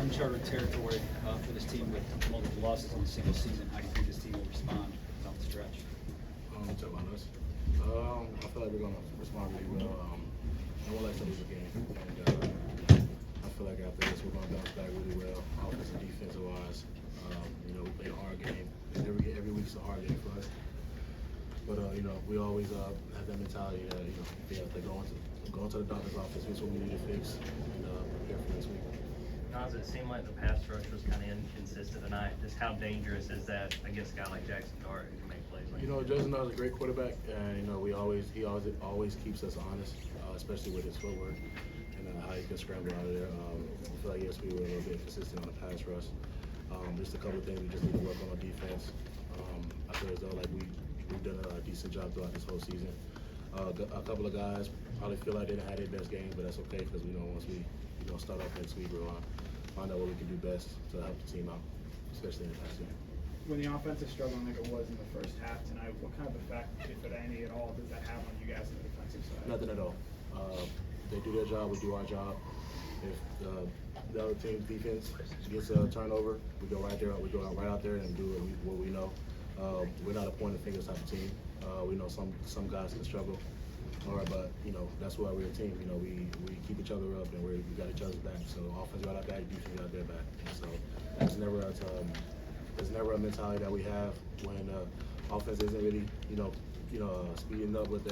uncharted territory for this team with multiple losses in a single season. How do you think this team will respond down the stretch? Talk about us. I feel like we're going to respond really well. No one likes to lose a game. And I feel like after this, we're going to bounce back really well, offensive and defensive wise. We play a hard game. Every week's a hard game for us. But, we always have that mentality that, they go into the doctor's office, fix what we need to fix, and prepare for next week. Naz, it seemed like the pass rush was kind of inconsistent tonight. Just how dangerous is that against a guy like Jackson Dart who can make plays like that? Justin Dart is a great quarterback, and he always keeps us honest, especially with his footwork and how he can scramble out of there. I feel like yes, we were a little bit consistent on the pass rush. Just a couple of things we just need to work on defense. I feel as though like we've done a decent job throughout this whole season. A couple of guys probably feel like they didn't have their best game, but that's okay because once we start off next week, we'll find out what we can do best to help the team out, especially in the past game. When the offense is struggling like it was in the first half tonight, what kind of effect, if it any at all, does that have on you guys on the defensive side? Nothing at all. They do their job, we do our job. If the other team's defense gets a turnover, we go right out there and do what we know. We're not a point of fingers type of team. We know some guys can struggle. But that's why we're a team. We keep each other up and we got each other's back. So offense got our back, defense got their back. And so there's never a mentality that we have when offense isn't really speeding up with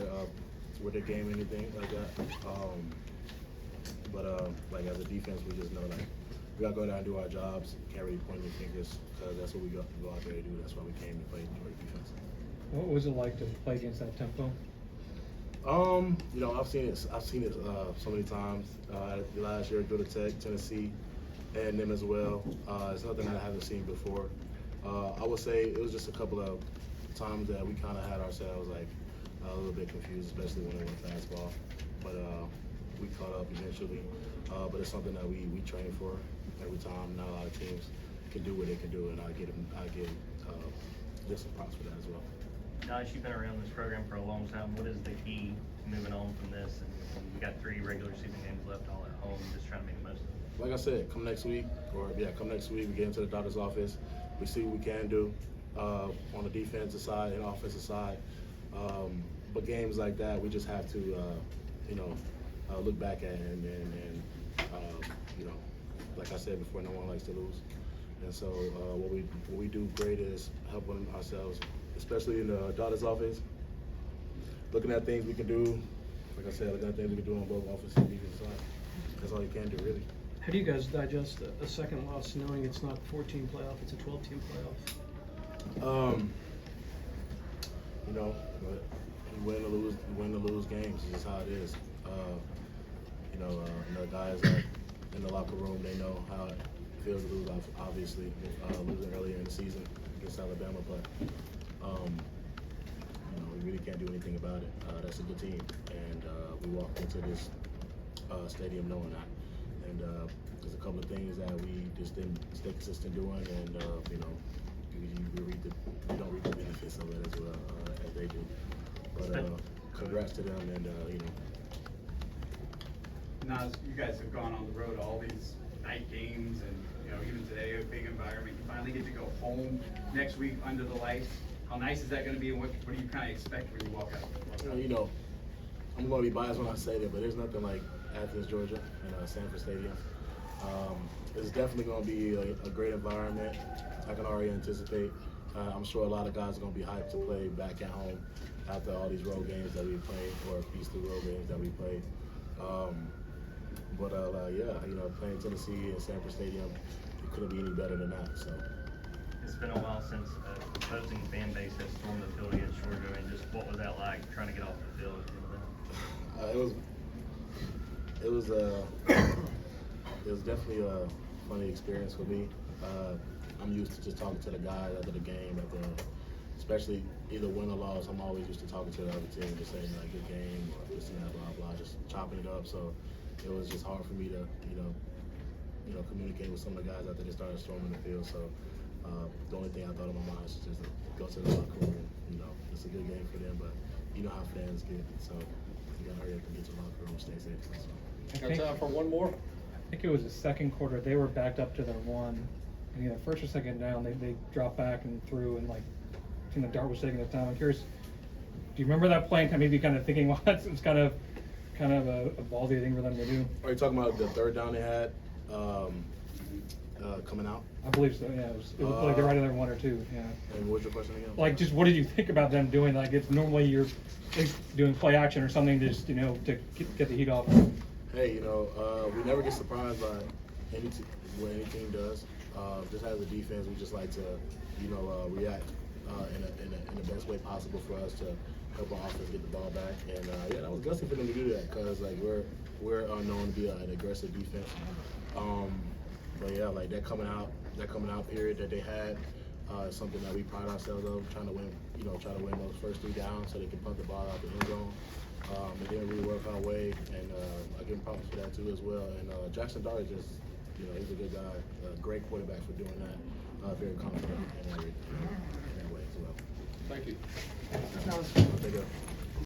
their game or anything like that. Like as a defense, we just know like we gotta go down and do our jobs. Can't really point any fingers because that's what we go out there to do. That's why we came to play defense. What was it like to play against that tempo? I've seen it so many times. Last year, Georgia Tech, Tennessee, and them as well. It's nothing that I haven't seen before. I would say it was just a couple of times that we kind of had ourselves like a little bit confused, especially when it went fastball. But we caught up eventually. But it's something that we train for every time. Not a lot of teams can do what they can do, and I get just some props for that as well. Naz, you've been around this program for a long time. What is the key to moving on from this? And we got 3 regular season games left, all at home. Just trying to make the most of it. Like I said, come next week, we get into the doctor's office. We see what we can do on the defensive side and offensive side. But games like that, we just have to, look back at and like I said before, no one likes to lose. And so what we do great is helping ourselves, especially in the doctor's office, looking at things we can do. Like I said, looking at things we can do on both offensive and defensive side. That's all you can do, really. How do you guys digest a second loss knowing it's not a 14 playoff, it's a 12-team playoff? You win or lose games. It's just how it is. The guys in the locker room, they know how it feels to lose, obviously, losing earlier in the season against Alabama, but we really can't do anything about it. That's a good team, and we walked into this stadium knowing that. And there's a couple of things that we just didn't stay consistent doing, and we don't reap the benefits of it as well as they do. But congrats to them, and Naz, you guys have gone on the road to all these night games, and even today, a big environment. You finally get to go home next week under the lights. How nice is that going to be, and what do you kind of expect when you walk out? I'm going to be biased when I say that, but there's nothing like Athens, Georgia, and Sanford Stadium. It's definitely going to be a great environment. I can already anticipate. I'm sure a lot of guys are going to be hyped to play back at home after all these road games that we played, or peaceful road games that we played. Playing Tennessee and Sanford Stadium, it couldn't be any better than that. So It's been a while since opposing fan base has stormed the field against Georgia, and just what was that like trying to get off the field? It was definitely a funny experience for me. I'm used to just talking to the guys after the game, especially either win or loss. I'm always used to talking to the other team, just saying like good game or this and that, blah blah, just chopping it up. So it was just hard for me to communicate with some of the guys after they started storming the field. So the only thing I thought in my mind was just to go to the locker room. It's a good game for them, but you know how fans get. So you gotta hurry up and get to the locker room and stay safe. So. Got time for one more? I think it was the second quarter, they were backed up to their one, and either first or second down, they dropped back and threw, and like, I think the dart was taking its time. I'm curious, do you remember that play and maybe kind of thinking, well, it's kind of a ballsy thing for them to do? Are you talking about the third down they had coming out? I believe so, yeah, it was like they're right in their one or two, yeah. And what's your question again? Like, just what did you think about them doing? Like, it's normally you're doing play action or something, to just, to get the heat off. Hey, we never get surprised by what any team does. Just as a defense, we just like to, react in the best way possible for us to help our offense get the ball back. And yeah, that was gutsy for them to do that because like we're known to be an aggressive defense. But yeah, like that coming out period that they had is something that we pride ourselves on, trying to win those first 3 downs so they can punt the ball out the end zone. It didn't really work our way, and I give him props for that too as well. And Jackson Dart is just, he's a good guy, great quarterback for doing that. Very confident in every way as well. Thank you. Take care.